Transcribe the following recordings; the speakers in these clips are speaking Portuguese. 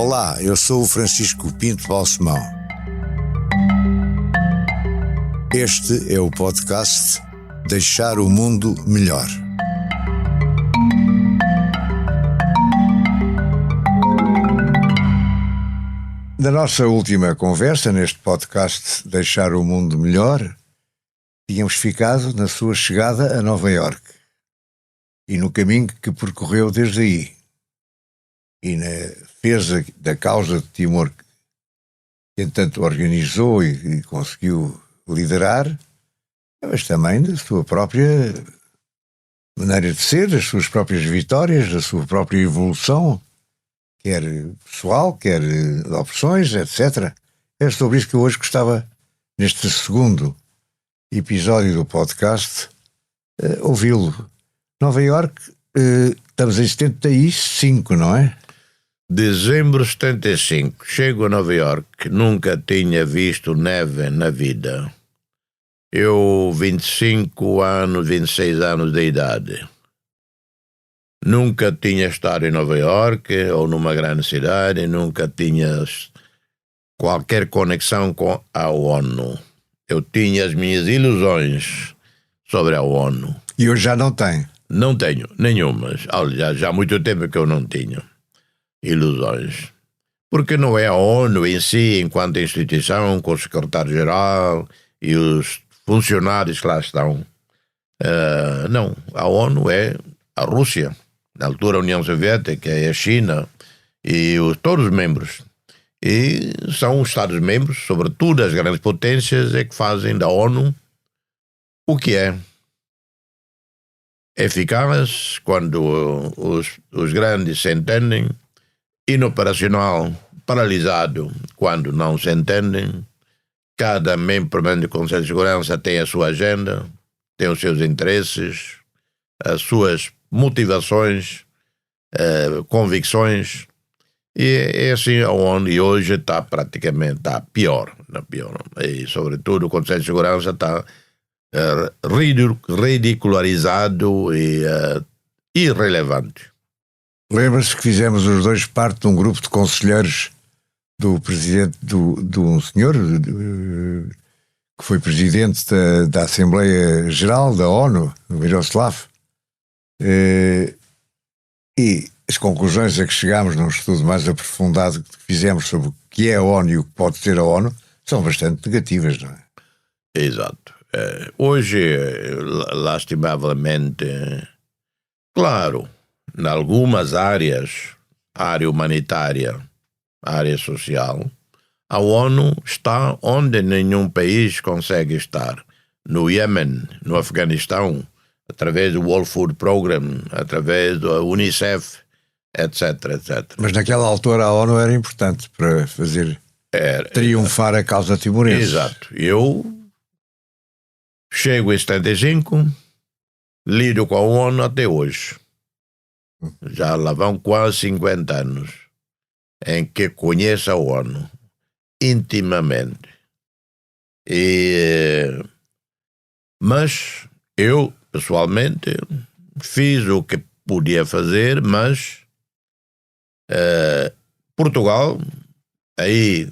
Olá, eu sou o Francisco Pinto Balsemão. Este é o podcast Deixar o Mundo Melhor. Na nossa última conversa, neste podcast Deixar o Mundo Melhor, tínhamos ficado na sua chegada a Nova Iorque e no caminho que percorreu desde aí, e na defesa da causa de Timor, que entanto organizou e conseguiu liderar, mas também da sua própria maneira de ser, das suas próprias vitórias, da sua própria evolução, quer pessoal, quer de opções, etc. É sobre isso que eu hoje gostava, neste segundo episódio do podcast, ouvi-lo. Nova Iorque, estamos em 75, não é? Dezembro de 75. Chego a Nova Iorque, nunca tinha visto neve na vida. Eu, 25 anos, 26 anos de idade. Nunca tinha estado em Nova Iorque ou numa grande cidade, nunca tinha qualquer conexão com a ONU. Eu tinha as minhas ilusões sobre a ONU. E hoje já não tem? Não tenho nenhumas. Já há muito tempo que eu não tinha ilusões. Porque não é a ONU em si, enquanto instituição, com o secretário-geral e os funcionários que lá estão. Não, a ONU é a Rússia, na altura a União Soviética, é a China e todos os membros. E são os Estados-membros, sobretudo as grandes potências, é que fazem da ONU o que é. Eficaz quando os grandes se entendem, inoperacional, paralisado quando não se entendem. Cada membro do Conselho de Segurança tem a sua agenda, tem os seus interesses, as suas motivações, convicções, e é assim a ONU hoje está praticamente pior. E sobretudo o Conselho de Segurança está ridicularizado e irrelevante. Lembra-se que fizemos os dois parte de um grupo de conselheiros do presidente, de um senhor que foi presidente da Assembleia Geral da ONU, o Miroslav, e as conclusões a que chegámos num estudo mais aprofundado que fizemos sobre o que é a ONU e o que pode ser a ONU são bastante negativas, não é? Exato. Hoje, lastimavelmente, claro, em algumas áreas, área humanitária, área social, a ONU está onde nenhum país consegue estar. No Iêmen, no Afeganistão, através do World Food Program, através do Unicef, etc, etc. Mas naquela altura a ONU era importante para fazer triunfar a causa timorense. Exato. Eu chego em 75, lido com a ONU até hoje. Já lá vão quase 50 anos em que conheço a ONU intimamente. Mas eu, pessoalmente, fiz o que podia fazer, mas Portugal, aí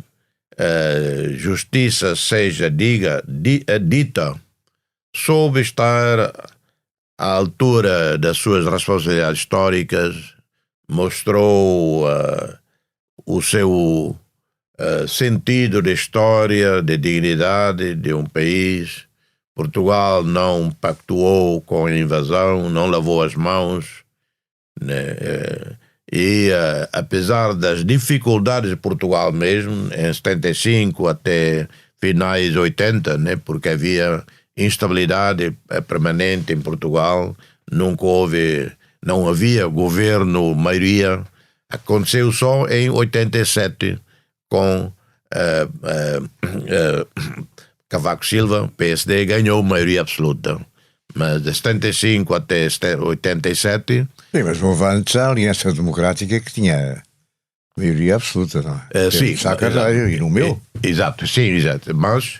justiça seja dita, soube estar à altura das suas responsabilidades históricas, mostrou o seu sentido de história, de dignidade de um país. Portugal não pactuou com a invasão, não lavou as mãos, né? Apesar das dificuldades de Portugal mesmo, em 75 até finais de 80, né? Porque havia instabilidade permanente em Portugal, não havia governo, maioria. Aconteceu só em 87 com Cavaco Silva, PSD, ganhou maioria absoluta. Mas de 75 até 87... Sim, mas houve antes a Aliança Democrática que tinha maioria absoluta, não é? Sim. Sá Carneiro e no meu. Exato, sim, exato. Mas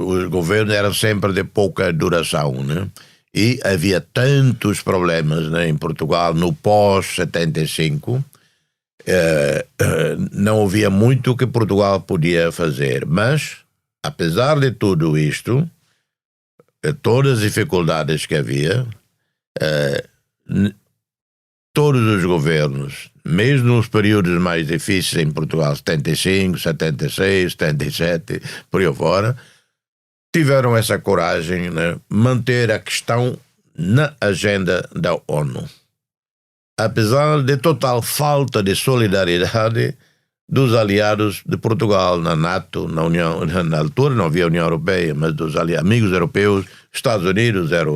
os governos eram sempre de pouca duração, né? E havia tantos problemas, né, em Portugal no pós-75 não havia muito que Portugal podia fazer. Mas, apesar de tudo isto, todas as dificuldades que havia, todos os governos, mesmo nos períodos mais difíceis em Portugal, 75, 76, 77, por aí fora, tiveram essa coragem, né, manter a questão na agenda da ONU. Apesar de total falta de solidariedade dos aliados de Portugal na NATO, na altura não havia União Europeia, mas dos amigos europeus, Estados Unidos era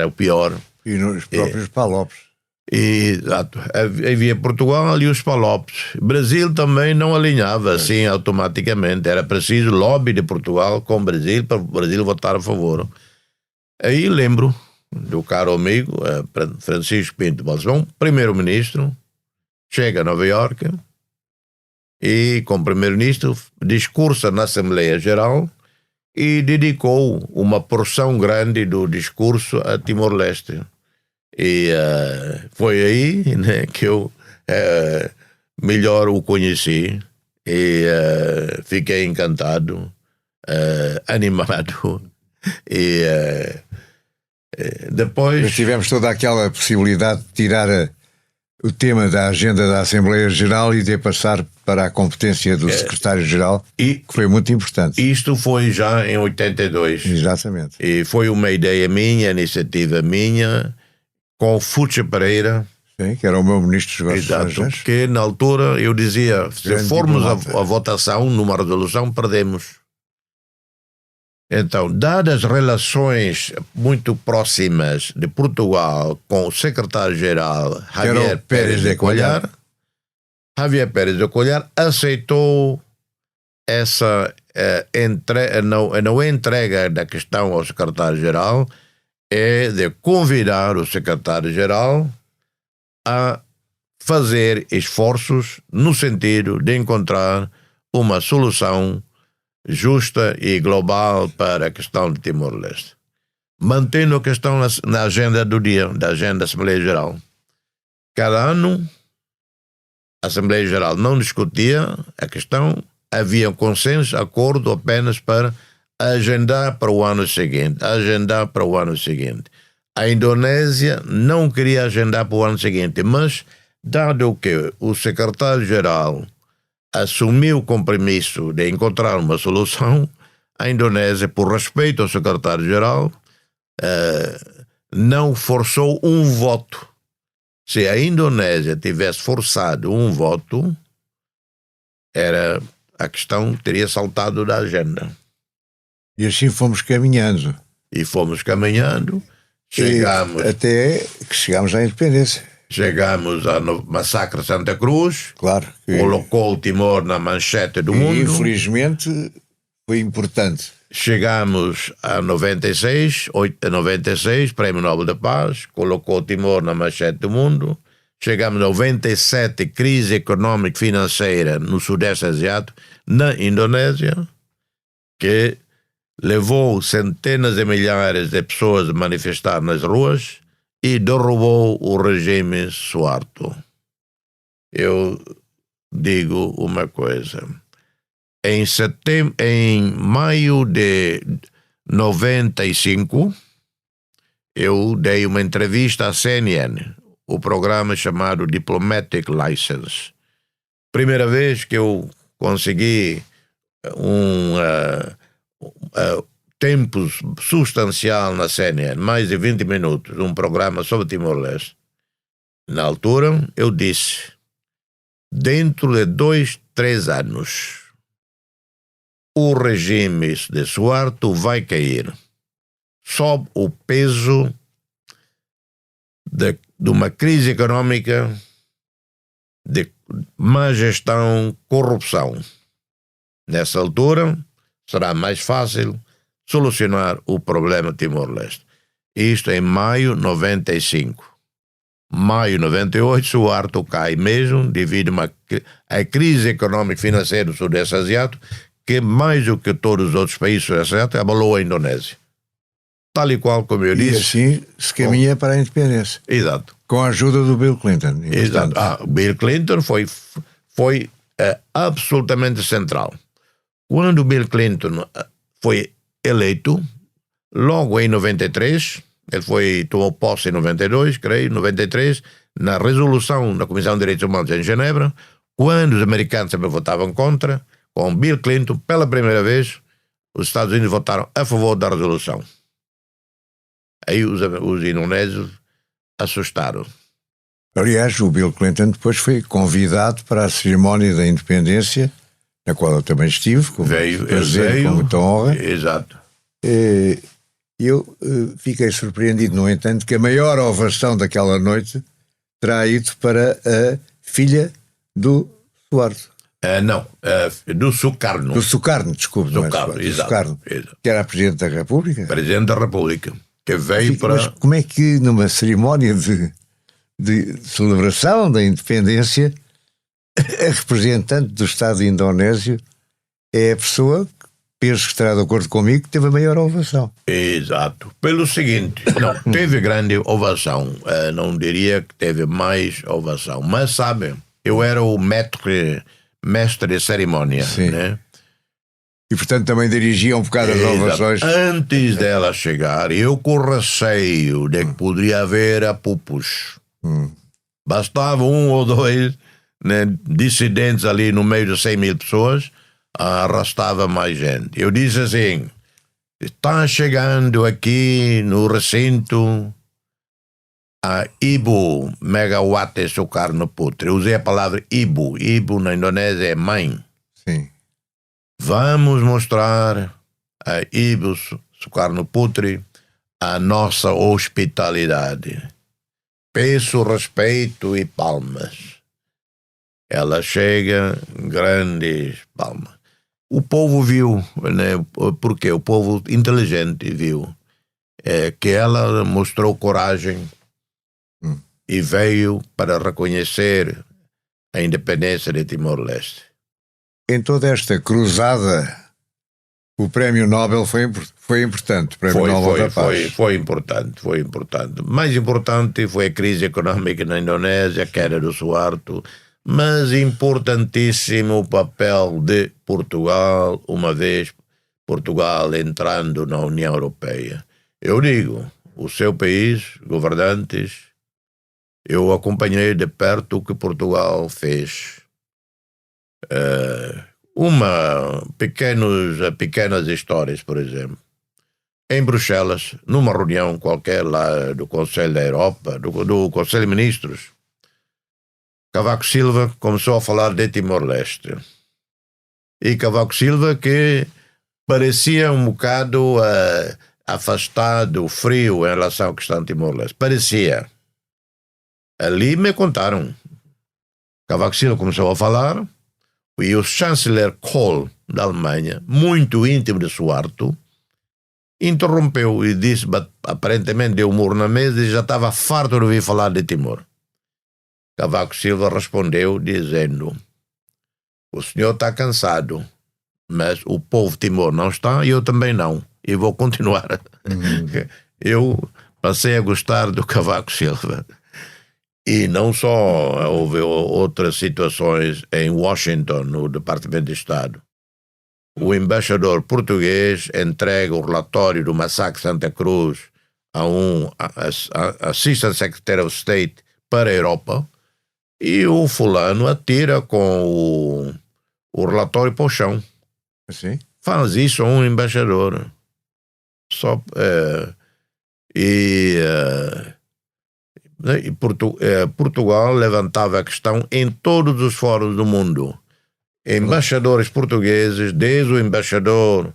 o pior. E nos próprios PALOPs. Exato. Havia Portugal e os PALOPs. Brasil também não alinhava assim automaticamente. Era preciso lobby de Portugal com o Brasil para o Brasil votar a favor. Aí lembro do caro amigo Francisco Pinto Balsemão, primeiro-ministro, chega a Nova Iorque e, como primeiro-ministro, discursa na Assembleia Geral e dedicou uma porção grande do discurso a Timor-Leste. E foi aí, né, que eu melhor o conheci e fiquei encantado, animado e depois... Mas tivemos toda aquela possibilidade de tirar o tema da agenda da Assembleia Geral e de passar para a competência do secretário-geral, que foi muito importante. Isto foi já em 82. Exatamente. E foi uma ideia minha, iniciativa minha, com Fucha Pereira. Sim, que era o meu ministro dos Negócios Estrangeiros. Que na altura eu dizia, se formos a votação numa resolução, perdemos. Então, dadas as relações muito próximas de Portugal com o secretário-geral Javier Pérez de Cuéllar, Javier Pérez de Cuéllar aceitou essa não entrega da questão ao secretário-geral, é de convidar o secretário-geral a fazer esforços no sentido de encontrar uma solução justa e global para a questão de Timor-Leste, mantendo a questão na agenda do dia, da agenda da Assembleia Geral. Cada ano, a Assembleia Geral não discutia a questão, havia um consenso, acordo apenas para agendar para o ano seguinte, A Indonésia não queria agendar para o ano seguinte, mas, dado que o secretário-geral assumiu o compromisso de encontrar uma solução, a Indonésia, por respeito ao secretário-geral, não forçou um voto. Se a Indonésia tivesse forçado um voto, a questão teria saltado da agenda. E assim fomos caminhando. Chegamos... Até que chegámos à independência. Chegamos ao massacre de Santa Cruz, claro, colocou o Timor na manchete do mundo. Infelizmente foi importante. Chegamos a 96, Prémio Nobel da Paz, colocou o Timor na manchete do mundo. Chegamos a 97, crise económica e financeira no Sudeste Asiático, na Indonésia, que levou centenas de milhares de pessoas a manifestar nas ruas e derrubou o regime Suharto. Eu digo uma coisa. Em maio de 95, eu dei uma entrevista à CNN, o programa chamado Diplomatic License. Primeira vez que eu consegui tempo substancial na CNN, mais de 20 minutos, um programa sobre Timor-Leste. Na altura, eu disse, dentro de 2-3 anos, o regime de Suharto vai cair sob o peso de uma crise económica, de má gestão, corrupção. Nessa altura, será mais fácil solucionar o problema Timor-Leste. Isto em maio de 95. Maio de 98, Suharto cai mesmo devido à crise económica e financeira do Sudeste Asiático, que mais do que todos os outros países do Sudeste Asiático abalou a Indonésia. Tal e qual como eu disse. E assim se caminha para a independência. Exato. Com a ajuda do Bill Clinton. Exato. Bill Clinton foi absolutamente central. Quando Bill Clinton foi eleito, logo em 93, ele tomou posse em 92, creio, 93, na resolução da Comissão de Direitos Humanos em Genebra, quando os americanos sempre votavam contra, com Bill Clinton, pela primeira vez, os Estados Unidos votaram a favor da resolução. Aí os indonésios assustaram. Aliás, o Bill Clinton depois foi convidado para a cerimónia da independência, na qual eu também estive, com muita honra. Exato. Eu fiquei surpreendido, no entanto, que a maior ovação daquela noite terá ido para a filha do Suharto. Do Sukarno. Do Sukarno, desculpe. Exato. Que era a Presidente da República. Presidente da República, que veio para... Mas como é que numa cerimónia de celebração da independência, a representante do Estado indonésio é a pessoa, penso que estará de acordo comigo, que teve a maior ovação? Exato. Pelo seguinte, não, teve grande ovação. Não diria que teve mais ovação. Mas, sabe, eu era o mestre de cerimónia, né? E, portanto, também dirigia um bocado as ovações. Antes dela chegar, eu com receio de que poderia haver apupos. Bastava um ou dois, né, dissidentes ali no meio de 100 mil pessoas, arrastava mais gente. Eu disse assim, está chegando aqui no recinto a Ibu Megawati Sukarno Putri. Eu usei a palavra Ibu. Ibu na Indonésia é mãe. Sim. Vamos mostrar a Ibu Sukarno Putri a nossa hospitalidade. Peço respeito e palmas. Ela chega, grandes palmas. O povo viu, né? Porque o povo inteligente viu que ela mostrou coragem e veio para reconhecer a independência de Timor-Leste. Em toda esta cruzada, o Prémio Nobel foi importante. O Prémio Nobel da Paz. Foi importante. Mais importante foi a crise económica na Indonésia, a queda do Suharto, mas importantíssimo o papel de Portugal, uma vez Portugal entrando na União Europeia. Eu digo, o seu país, governantes, eu acompanhei de perto o que Portugal fez. Pequenas histórias, por exemplo. Em Bruxelas, numa reunião qualquer lá do Conselho da Europa, do Conselho de Ministros, Cavaco Silva começou a falar de Timor-Leste. E Cavaco Silva, que parecia um bocado afastado, frio em relação à questão de Timor-Leste. Parecia. Ali me contaram. Cavaco Silva começou a falar e o chanceler Kohl, da Alemanha, muito íntimo de Suharto, interrompeu e disse, aparentemente deu um murro na mesa e já estava farto de ouvir falar de Timor. Cavaco Silva respondeu dizendo, o senhor está cansado, mas o povo de Timor não está e eu também não, e vou continuar. Eu passei a gostar do Cavaco Silva. E não só, houve outras situações em Washington, no Departamento de Estado. O embaixador português entrega o relatório do massacre de Santa Cruz a um Assistant Secretary of State para a Europa e o fulano atira com o relatório para o chão. Sim. Faz isso a um embaixador. Portugal levantava a questão em todos os fóruns do mundo. Embaixadores portugueses, desde o embaixador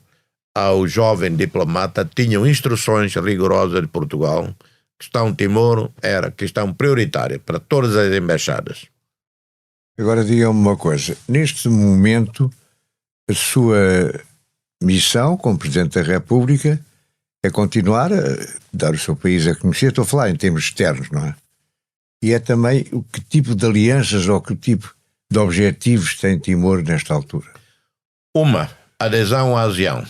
ao jovem diplomata, tinham instruções rigorosas de Portugal. Questão Timor era questão prioritária para todas as embaixadas. Agora diga-me uma coisa. Neste momento, a sua missão como Presidente da República é continuar a dar o seu país a conhecer. Estou a falar em termos externos, não é? E é também o que tipo de alianças ou que tipo de objetivos tem Timor nesta altura? Uma, adesão à ASEAN.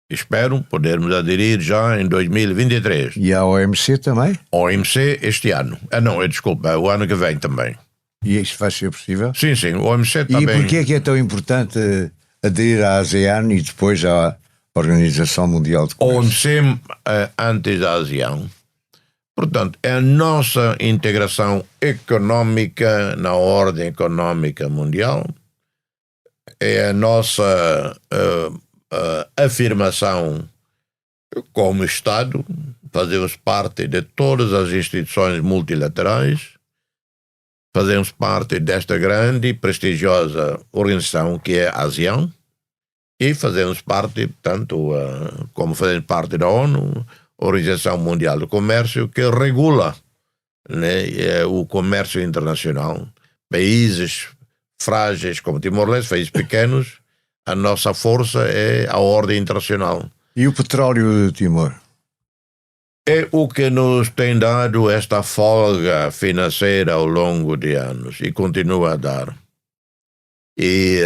Espero podermos aderir já em 2023. E a OMC também? OMC este ano. Desculpa, o ano que vem também. E isso vai ser possível? Sim, o OMC também. E porquê é que é tão importante aderir à ASEAN e depois à Organização Mundial de Comércio? OMC antes da ASEAN. Portanto, é a nossa integração económica na ordem económica mundial, é a nossa afirmação como Estado, fazemos parte de todas as instituições multilaterais, fazemos parte desta grande e prestigiosa organização que é a ASEAN, e fazemos parte, tanto como fazemos parte da ONU, Organização Mundial do Comércio, que regula, né, o comércio internacional. Países frágeis como Timor-Leste, países pequenos, a nossa força é a ordem internacional. E o petróleo de Timor? É o que nos tem dado esta folga financeira ao longo de anos e continua a dar. E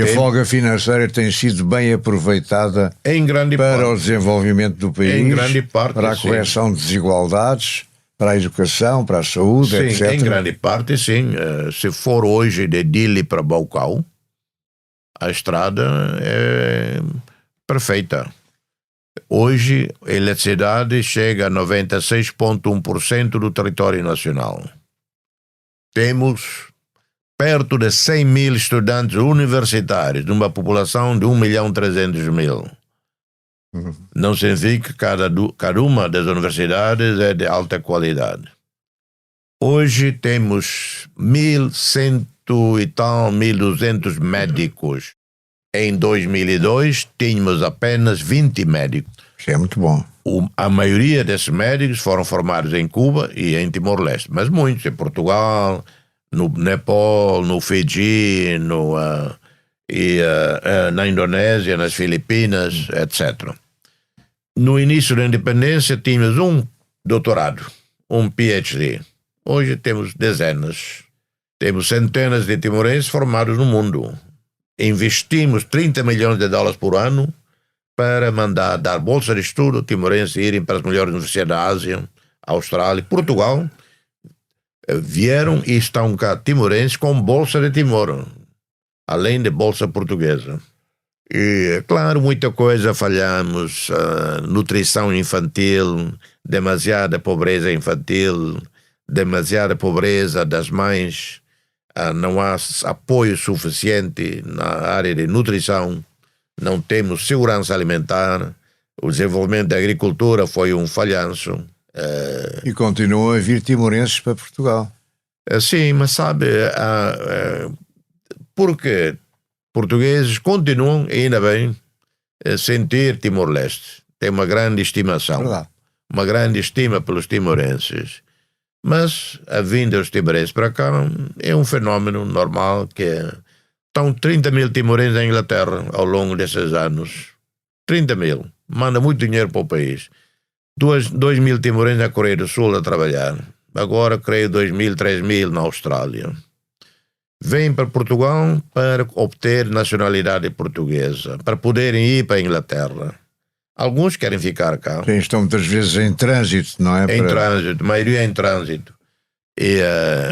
a folga financeira tem sido bem aproveitada em grande para parte, o desenvolvimento do país, em grande parte, para a correção de desigualdades, para a educação, para a saúde, sim, etc. Em grande parte, sim. Se for hoje de Dili para Baucau, a estrada é perfeita. Hoje, a eletricidade chega a 96,1% do território nacional. Temos perto de 100 mil estudantes universitários, de uma população de 1.300.000. Não significa que cada uma das universidades é de alta qualidade. Hoje temos 1.100 e tal, 1.200 médicos. Em 2002 tínhamos apenas 20 médicos. Isso é muito bom. A maioria desses médicos foram formados em Cuba e em Timor-Leste, mas muitos em Portugal, no Nepal, no Fiji, na Indonésia, nas Filipinas, etc. No início da independência tínhamos um doutorado, um PhD. Hoje temos dezenas. Temos centenas de timorenses formados no mundo. Investimos 30 milhões de dólares por ano para dar bolsa de estudo a timorenses irem para as melhores universidades da Ásia, Austrália, Portugal. Vieram e estão cá timorenses com bolsa de Timor, além de bolsa portuguesa. E, claro, muita coisa falhamos, nutrição infantil, demasiada pobreza infantil, demasiada pobreza das mães, não há apoio suficiente na área de nutrição, não temos segurança alimentar, o desenvolvimento da agricultura foi um falhanço. E continuam a vir timorenses para Portugal. Sim, mas sabe, porque portugueses continuam, ainda bem, a sentir Timor-Leste. Tem uma grande estimação. Verdade. Uma grande estima pelos timorenses. Mas a vinda dos timorenses para cá é um fenómeno normal que estão 30 mil timorenses na Inglaterra ao longo desses anos. 30 mil. Manda muito dinheiro para o país. 2 mil timorenses na Coreia do Sul a trabalhar. Agora, creio, 2 mil, 3 mil na Austrália. Vêm para Portugal para obter nacionalidade portuguesa, para poderem ir para a Inglaterra. Alguns querem ficar cá. Sim, estão muitas vezes em trânsito, não é? Em trânsito, a maioria em trânsito.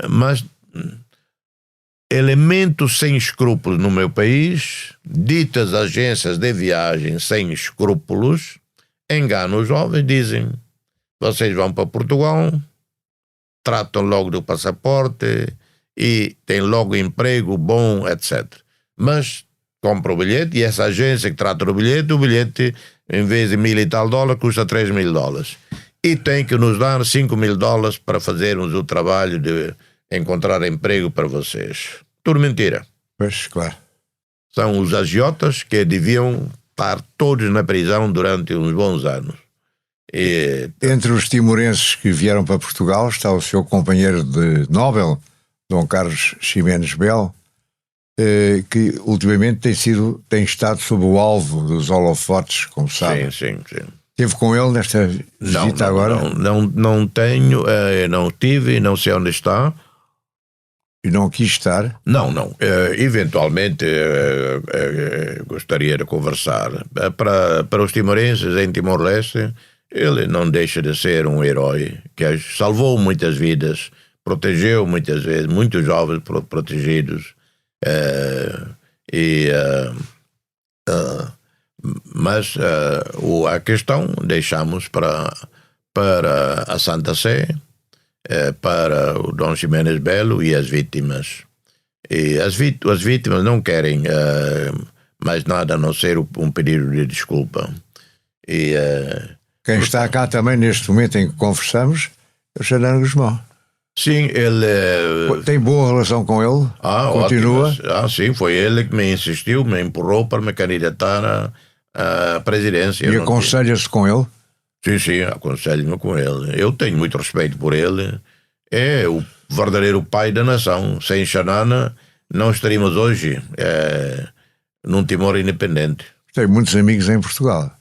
Mas elementos sem escrúpulos no meu país, ditas agências de viagem sem escrúpulos, enganam os jovens, dizem: vocês vão para Portugal, tratam logo do passaporte e têm logo emprego bom, etc. Mas compra o bilhete e essa agência que trata do bilhete, o bilhete, em vez de $1.000 e tal, custa $3.000. E tem que nos dar $5.000 para fazermos o trabalho de encontrar emprego para vocês. Tudo mentira. Pois, claro. São os agiotas que deviam estar todos na prisão durante uns bons anos. Entre os timorenses que vieram para Portugal está o seu companheiro de Nobel, Dom Carlos Ximenes Belo, que ultimamente tem estado sob o alvo dos holofotes, como sabe. Sim. Esteve com ele nesta visita agora? Não tenho, não tive, não sei onde está. E não quis estar? Não. Eventualmente gostaria de conversar. Para os timorenses em Timor-Leste, ele não deixa de ser um herói que salvou muitas vidas, protegeu muitas vezes, muitos jovens protegidos. Mas a questão deixamos para a Santa Sé, para o Dom Ximenes Belo e as vítimas. E as vítimas não querem mais nada a não ser um pedido de desculpa. Quem está cá também neste momento em que conversamos é o Xanana Guzmão. Sim, ele... Tem boa relação com ele? Continua? Ótimas. Sim, foi ele que me insistiu, me empurrou para me candidatar à presidência. E aconselha-se com ele? Sim, aconselho-me com ele. Eu tenho muito respeito por ele. É o verdadeiro pai da nação. Sem Xanana, não estaríamos hoje num Timor independente. Tem muitos amigos em Portugal.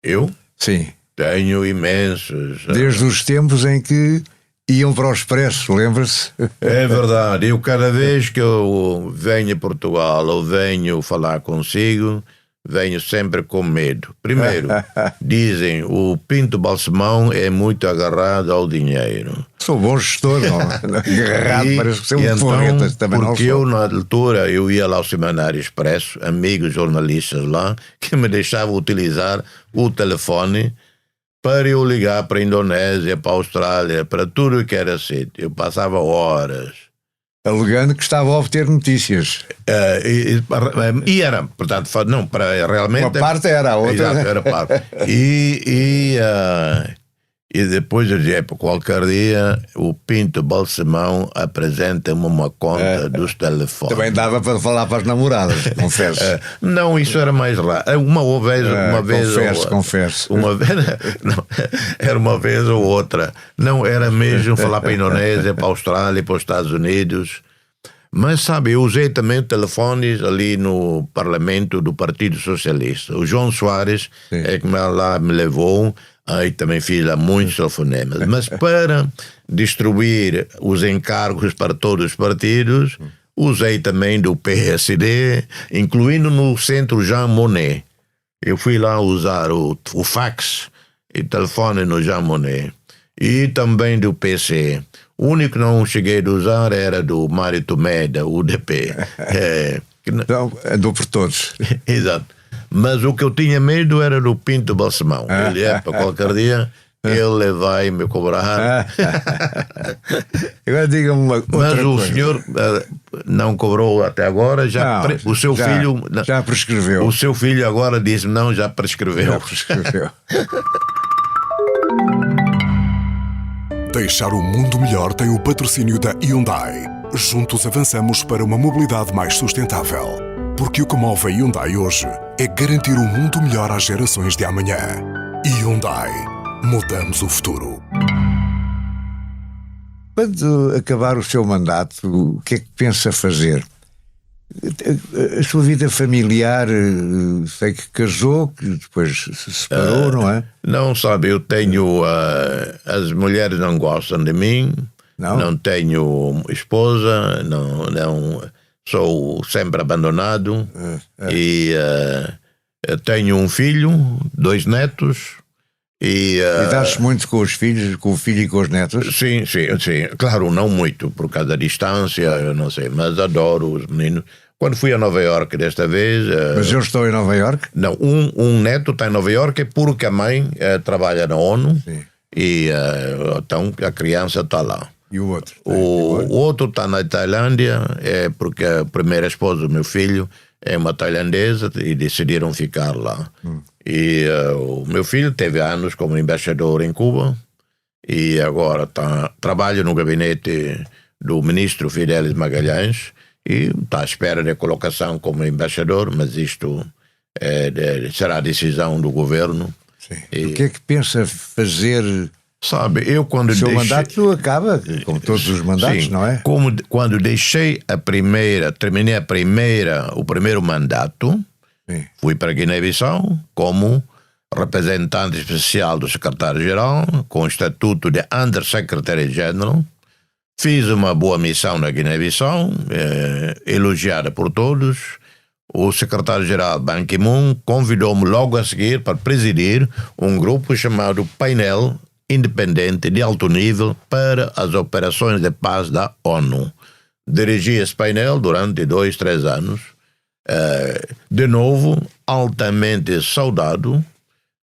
Eu? Sim. Tenho imensos. Desde os tempos em que iam para o Expresso, lembra-se? É verdade. Eu, cada vez que eu venho a Portugal ou venho falar consigo, venho sempre com medo. Primeiro, dizem o Pinto Balsemão é muito agarrado ao dinheiro. Sou bom gestor, não? Agarrado, parece que ser um porreta, também. Porque eu, na altura, eu ia lá ao Semanário Expresso, amigos jornalistas lá, que me deixavam utilizar o telefone para eu ligar para a Indonésia, para a Austrália, para tudo o que era sítio. Eu passava horas. Alegando que estava a obter notícias. E era, portanto, não, para realmente... Uma parte era, a outra... Exato, era parte. E depois eu dizia, qualquer dia, o Pinto Balsemão apresenta-me uma conta dos telefones. Também dava para falar para as namoradas, confesso. Não, isso era mais raro. Uma vez... Confesso. Uma vez, não, era uma vez ou outra. Não, era mesmo falar para a Indonésia, para a Austrália, para os Estados Unidos. Mas, sabe, eu usei também telefones ali no Parlamento do Partido Socialista. O João Soares é que lá me levou. Aí também fiz lá muitos telefonemas. Mas para distribuir os encargos para todos os partidos, usei também do PSD, incluindo no Centro Jean Monnet. Eu fui lá usar o fax e telefone no Jean Monnet. E também do PC. O único que não cheguei a usar era do Mário Tomé, da UDP. Então, andou por todos. Exato. Mas o que eu tinha medo era do Pinto Balsemão. Ele para qualquer dia, ele vai me cobrar. Agora diga-me uma outra coisa. Mas o senhor não cobrou até agora, o seu filho... Já prescreveu. O seu filho agora diz não, já prescreveu. Já prescreveu. Deixar o mundo melhor tem o patrocínio da Hyundai. Juntos avançamos para uma mobilidade mais sustentável. Porque o que move a Hyundai hoje é garantir um mundo melhor às gerações de amanhã. Hyundai. Mudamos o futuro. Quando acabar o seu mandato, o que é que pensa fazer? A sua vida familiar, sei que casou, que depois se separou, não é? Não, sabe, eu tenho... as mulheres não gostam de mim. Não tenho esposa, não sou sempre abandonado. E tenho um filho, 2 netos. E dás-se muito com os filhos, com o filho e com os netos? Sim. Claro, não muito, por causa da distância, eu não sei, mas adoro os meninos. Quando fui a Nova Iorque desta vez... Mas eu estou em Nova Iorque? Não, um neto está em Nova Iorque porque a mãe trabalha na ONU. Sim. E então a criança está lá. E o outro? O outro está na Tailândia, porque a primeira esposa do meu filho é uma tailandesa e decidiram ficar lá. E o meu filho teve anos como embaixador em Cuba e agora trabalha no gabinete do ministro Fidélis Magalhães e está à espera de colocação como embaixador, mas isto será a decisão do governo. Sim. E o que é que pensa fazer? Sabe, eu quando o seu mandato acaba, como todos os mandatos, sim, não é? Quando deixei terminei o primeiro mandato, sim, fui para Guiné-Bissau como representante especial do secretário-geral, com o estatuto de Under Secretary General. Fiz uma boa missão na Guiné-Bissau, elogiada por todos. O secretário-geral Ban Ki-moon convidou-me logo a seguir para presidir um grupo chamado Painel Independente de Alto Nível para as Operações de Paz da ONU. Dirigi esse painel durante 2-3 anos. De novo, altamente saudado,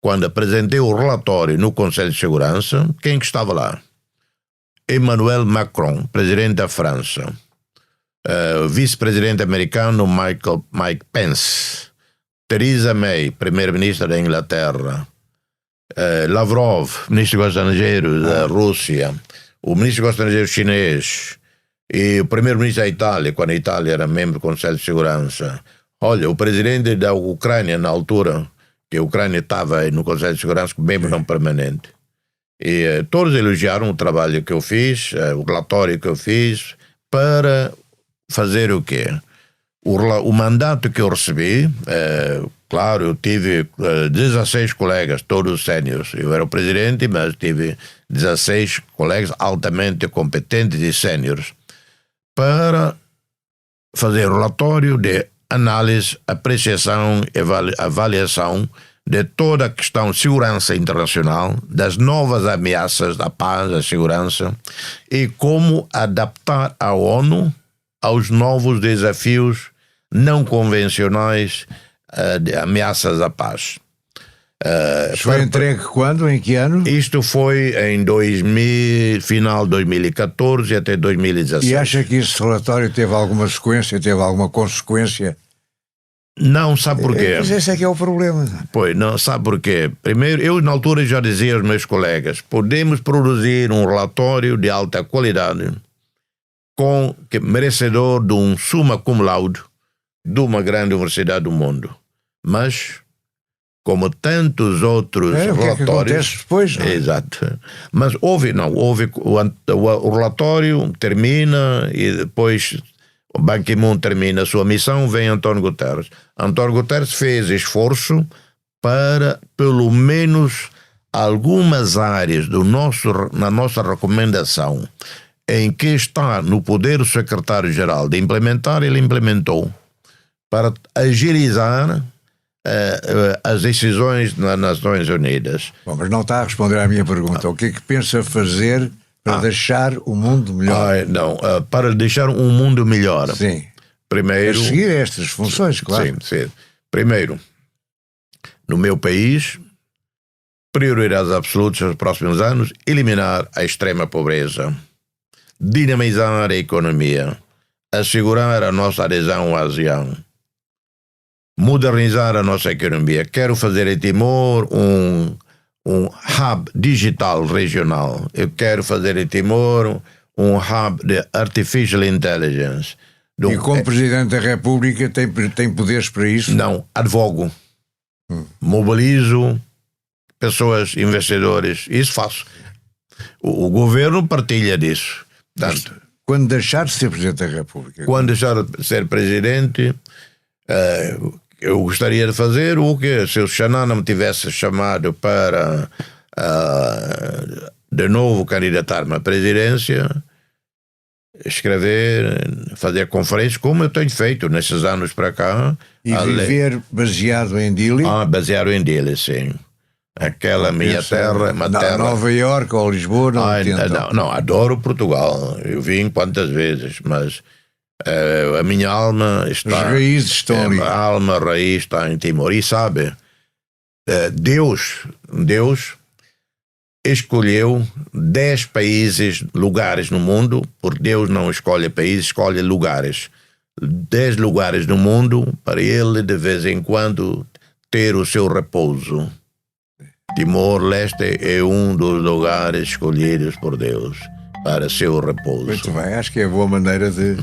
quando apresentei o relatório no Conselho de Segurança. Quem que estava lá? Emmanuel Macron, presidente da França. Vice-presidente americano Mike Pence. Theresa May, primeira-ministra da Inglaterra. Lavrov, ministro dos Estrangeiros da Rússia. O ministro dos Estrangeiros chinês. E o primeiro-ministro da Itália, quando a Itália era membro do Conselho de Segurança. Olha, o presidente da Ucrânia, na altura, que a Ucrânia estava no Conselho de Segurança como membro não permanente. E todos elogiaram o trabalho que eu fiz, o relatório que eu fiz, para fazer o quê? O mandato que eu recebi, claro, eu tive 16 colegas, todos séniores. Eu era o presidente, mas tive 16 colegas altamente competentes e séniores, para fazer relatório de análise, apreciação e avaliação de toda a questão de segurança internacional, das novas ameaças da paz, da segurança, e como adaptar a ONU aos novos desafios não convencionais de ameaças à paz. Foi entregue quando? Em que ano? Isto foi em final de 2014 até 2016. E acha que esse relatório teve alguma sequência, teve alguma consequência? Não, sabe porquê? Mas esse é que é o problema. Pois, não, sabe porquê? Primeiro, eu na altura já dizia aos meus colegas, podemos produzir um relatório de alta qualidade merecedor de um summa cum laude de uma grande universidade do mundo. Mas, como tantos outros relatórios... O que acontece depois, não é? Exato. Mas houve o relatório termina e depois... O Ban Ki-moon termina a sua missão, vem António Guterres. António Guterres fez esforço para, pelo menos, algumas áreas na nossa recomendação, em que está no poder do secretário-geral de implementar, ele implementou, para agilizar as decisões nas Nações Unidas. Bom, mas não está a responder à minha pergunta. O que é que pensa fazer para deixar o mundo melhor? Para deixar um mundo melhor. Sim. Primeiro, a seguir estas funções, claro. Sim. Primeiro, no meu país, prioridades absolutas nos próximos anos, eliminar a extrema pobreza, dinamizar a economia, assegurar a nossa adesão ao ASEAN, modernizar a nossa economia. Quero fazer em Timor um hub digital regional. Eu quero fazer em Timor um hub de Artificial Intelligence. E como Presidente da República tem poderes para isso? Não, advogo. Mobilizo pessoas, investidores. Isso faço. O governo partilha disso. Portanto, quando deixar de ser Presidente da República? Quando deixar de ser Presidente... eu gostaria de fazer o que, se o Xanana me tivesse chamado para de novo candidatar-me à presidência, escrever, fazer conferências, como eu tenho feito nesses anos para cá. E viver baseado em Dili? Baseado em Dili, sim. Aquela minha terra, uma terra... Nova Iorque ou Lisboa, não, adoro Portugal. Eu vim quantas vezes, mas... a minha alma está... As raízes estão ali. A alma, a raiz está em Timor. E sabe, Deus escolheu 10 países, lugares no mundo, porque Deus não escolhe países, escolhe lugares. 10 lugares no mundo para ele, de vez em quando, ter o seu repouso. Timor-Leste é um dos lugares escolhidos por Deus para seu repouso. Muito bem, acho que é a boa maneira de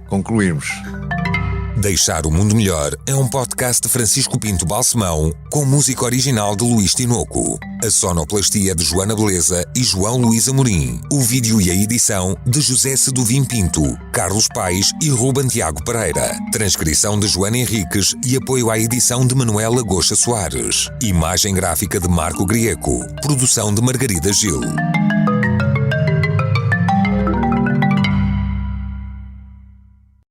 concluirmos. Deixar o Mundo Melhor é um podcast de Francisco Pinto Balsemão com música original de Luís Tinoco. A sonoplastia de Joana Beleza e João Luís Amorim. O vídeo e a edição de José Seduvim Pinto, Carlos Paes e Ruben Tiago Pereira. Transcrição de Joana Henriques e apoio à edição de Manuela Goxa Soares. Imagem gráfica de Marco Grieco. Produção de Margarida Gil.